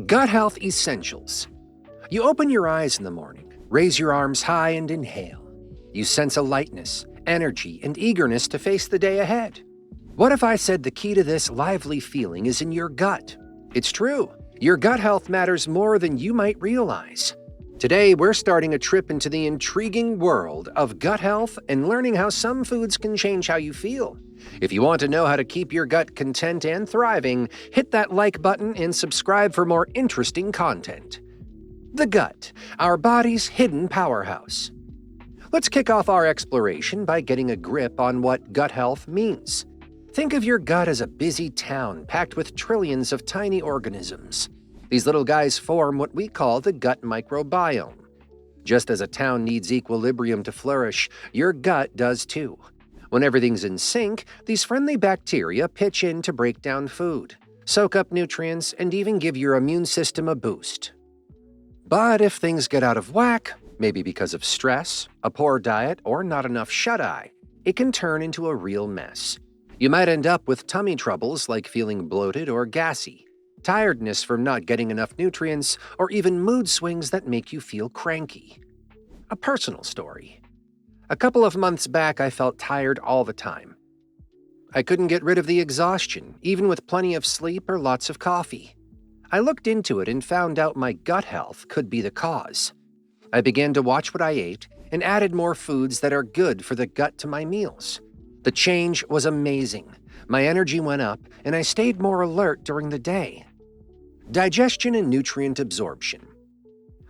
Gut health essentials. You open your eyes in the morning, raise your arms high and inhale. You sense a lightness, energy, and eagerness to face the day ahead. What if I said the key to this lively feeling is in your gut? It's true. Your gut health matters more than you might realize. Today, we're starting a trip into the intriguing world of gut health and learning how some foods can change how you feel. If you want to know how to keep your gut content and thriving, hit that like button and subscribe for more interesting content. The gut, our body's hidden powerhouse. Let's kick off our exploration by getting a grip on what gut health means. Think of your gut as a busy town packed with trillions of tiny organisms. These little guys form what we call the gut microbiome. Just as a town needs equilibrium to flourish, your gut does too. When everything's in sync, these friendly bacteria pitch in to break down food, soak up nutrients, and even give your immune system a boost. But if things get out of whack, maybe because of stress, a poor diet, or not enough shut-eye, it can turn into a real mess. You might end up with tummy troubles like feeling bloated or gassy, tiredness from not getting enough nutrients, or even mood swings that make you feel cranky. A personal story. A couple of months back, I felt tired all the time. I couldn't get rid of the exhaustion, even with plenty of sleep or lots of coffee. I looked into it and found out my gut health could be the cause. I began to watch what I ate and added more foods that are good for the gut to my meals. The change was amazing. My energy went up, and I stayed more alert during the day. Digestion and nutrient absorption.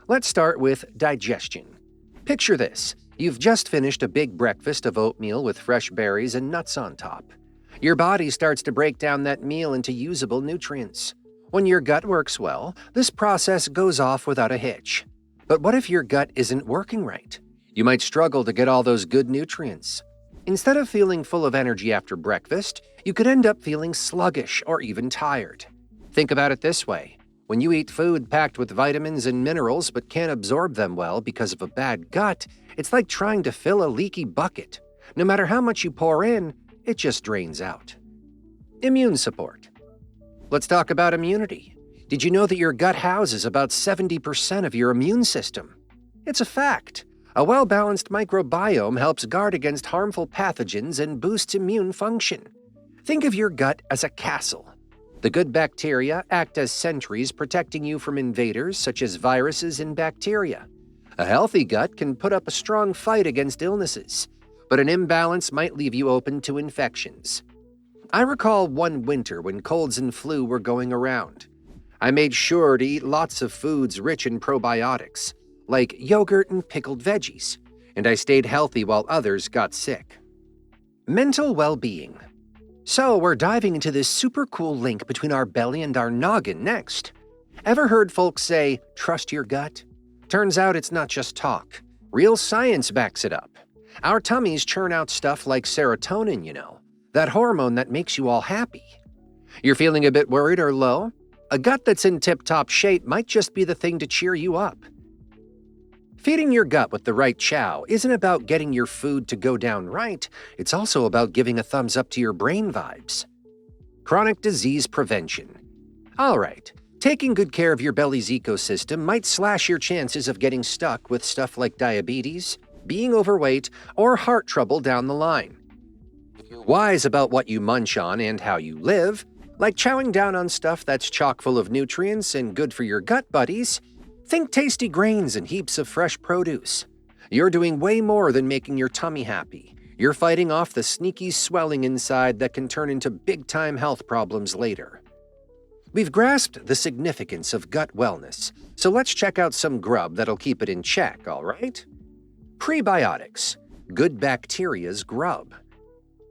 Let's start with digestion. Picture this. You've just finished a big breakfast of oatmeal with fresh berries and nuts on top. Your body starts to break down that meal into usable nutrients. When your gut works well, this process goes off without a hitch. But what if your gut isn't working right? You might struggle to get all those good nutrients. Instead of feeling full of energy after breakfast, you could end up feeling sluggish or even tired. Think about it this way. When you eat food packed with vitamins and minerals but can't absorb them well because of a bad gut, it's like trying to fill a leaky bucket. No matter how much you pour in, it just drains out. Immune support. Let's talk about immunity. Did you know that your gut houses about 70% of your immune system? It's a fact. A well-balanced microbiome helps guard against harmful pathogens and boosts immune function. Think of your gut as a castle. The good bacteria act as sentries protecting you from invaders such as viruses and bacteria. A healthy gut can put up a strong fight against illnesses, but an imbalance might leave you open to infections. I recall one winter when colds and flu were going around. I made sure to eat lots of foods rich in probiotics, like yogurt and pickled veggies, and I stayed healthy while others got sick. Mental well-being. So we're diving into this super cool link between our belly and our noggin next. Ever heard folks say, trust your gut? Turns out it's not just talk. Real science backs it up. Our tummies churn out stuff like serotonin, that hormone that makes you all happy. You're feeling a bit worried or low? A gut that's in tip-top shape might just be the thing to cheer you up. Feeding your gut with the right chow isn't about getting your food to go down right, it's also about giving a thumbs up to your brain vibes. Chronic disease prevention. All right, taking good care of your belly's ecosystem might slash your chances of getting stuck with stuff like diabetes, being overweight, or heart trouble down the line. If you're wise about what you munch on and how you live, like chowing down on stuff that's chock full of nutrients and good for your gut buddies, think tasty grains and heaps of fresh produce. You're doing way more than making your tummy happy. You're fighting off the sneaky swelling inside that can turn into big-time health problems later. We've grasped the significance of gut wellness, so let's check out some grub that'll keep it in check, all right? Prebiotics, good bacteria's grub.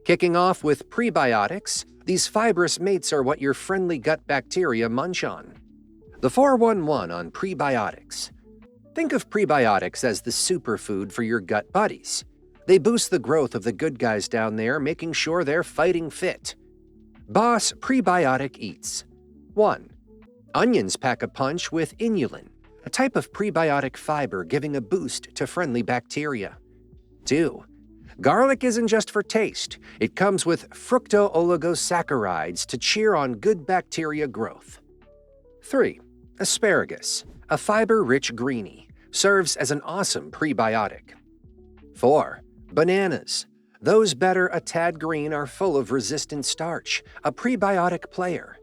Kicking off with prebiotics, these fibrous mates are what your friendly gut bacteria munch on. The 411 on prebiotics. Think of prebiotics as the superfood for your gut buddies. They boost the growth of the good guys down there, making sure they're fighting fit. Boss Prebiotic Eats. 1. Onions pack a punch with inulin, a type of prebiotic fiber giving a boost to friendly bacteria. 2. Garlic isn't just for taste. It comes with fructooligosaccharides to cheer on good bacteria growth. 3. Asparagus, a fiber-rich greenie, serves as an awesome prebiotic. 4. Bananas. Those better a tad green are full of resistant starch, a prebiotic player.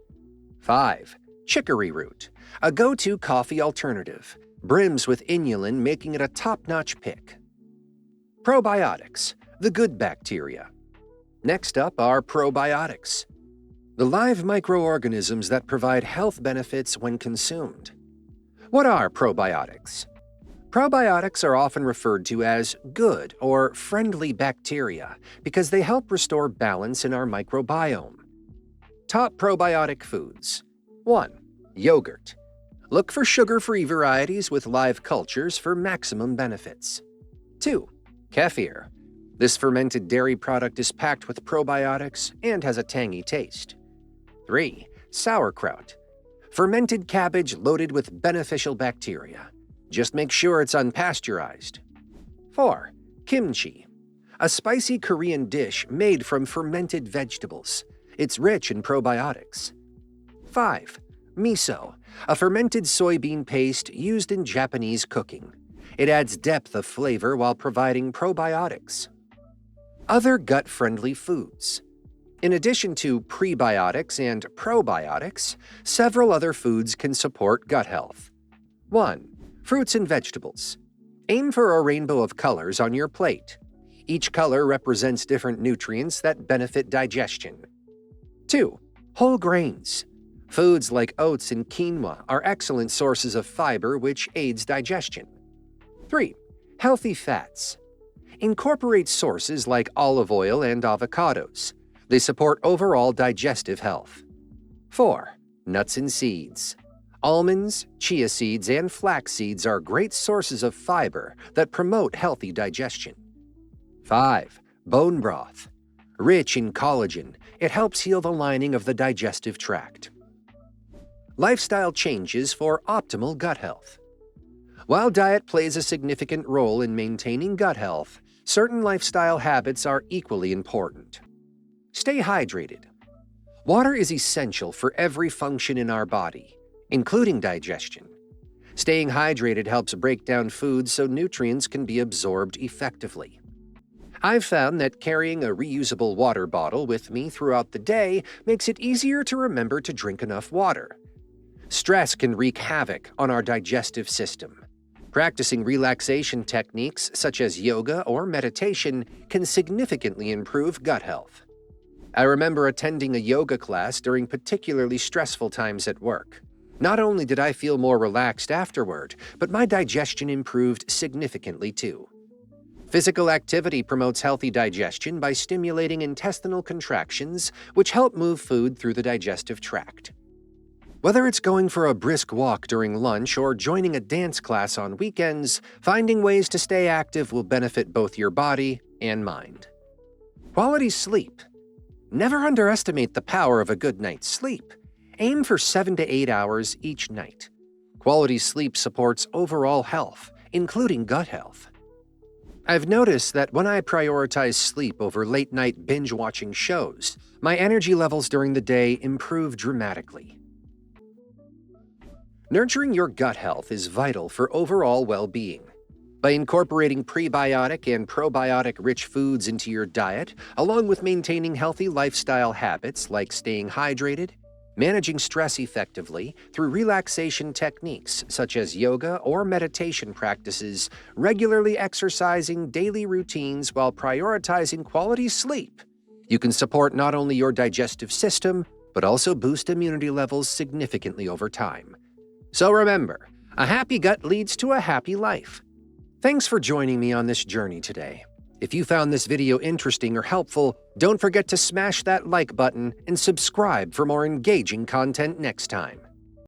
5. Chicory root, a go-to coffee alternative, brims with inulin, making it a top-notch pick. Probiotics, the good bacteria. Next up are probiotics, the live microorganisms that provide health benefits when consumed. What are probiotics? Probiotics are often referred to as good or friendly bacteria because they help restore balance in our microbiome. Top probiotic foods. 1. Yogurt. Look for sugar-free varieties with live cultures for maximum benefits. 2. Kefir. This fermented dairy product is packed with probiotics and has a tangy taste. 3. Sauerkraut. Fermented cabbage loaded with beneficial bacteria. Just make sure it's unpasteurized. 4. Kimchi. A spicy Korean dish made from fermented vegetables. It's rich in probiotics. 5. Miso. A fermented soybean paste used in Japanese cooking. It adds depth of flavor while providing probiotics. Other gut-friendly foods. In addition to prebiotics and probiotics, several other foods can support gut health. 1. Fruits and vegetables. Aim for a rainbow of colors on your plate. Each color represents different nutrients that benefit digestion. 2. Whole grains. Foods like oats and quinoa are excellent sources of fiber which aids digestion. 3. Healthy fats. Incorporate sources like olive oil and avocados. They support overall digestive health. 4. Nuts and seeds. Almonds, chia seeds, and flax seeds are great sources of fiber that promote healthy digestion. 5. Bone broth. Rich in collagen, it helps heal the lining of the digestive tract. Lifestyle changes for optimal gut health. While diet plays a significant role in maintaining gut health, certain lifestyle habits are equally important. Stay hydrated. Water is essential for every function in our body, including digestion. Staying hydrated helps break down food so nutrients can be absorbed effectively. I've found that carrying a reusable water bottle with me throughout the day makes it easier to remember to drink enough water. Stress can wreak havoc on our digestive system. Practicing relaxation techniques such as yoga or meditation can significantly improve gut health. I remember attending a yoga class during particularly stressful times at work. Not only did I feel more relaxed afterward, but my digestion improved significantly too. Physical activity promotes healthy digestion by stimulating intestinal contractions, which help move food through the digestive tract. Whether it's going for a brisk walk during lunch or joining a dance class on weekends, finding ways to stay active will benefit both your body and mind. Quality sleep. Never underestimate the power of a good night's sleep. Aim for 7 to 8 hours each night. Quality sleep supports overall health, including gut health. I've noticed that when I prioritize sleep over late-night binge-watching shows, my energy levels during the day improve dramatically. Nurturing your gut health is vital for overall well-being. By incorporating prebiotic and probiotic-rich foods into your diet, along with maintaining healthy lifestyle habits like staying hydrated, managing stress effectively through relaxation techniques such as yoga or meditation practices, regularly exercising daily routines while prioritizing quality sleep, you can support not only your digestive system, but also boost immunity levels significantly over time. So remember, a happy gut leads to a happy life. Thanks for joining me on this journey today. If you found this video interesting or helpful, don't forget to smash that like button and subscribe for more engaging content next time.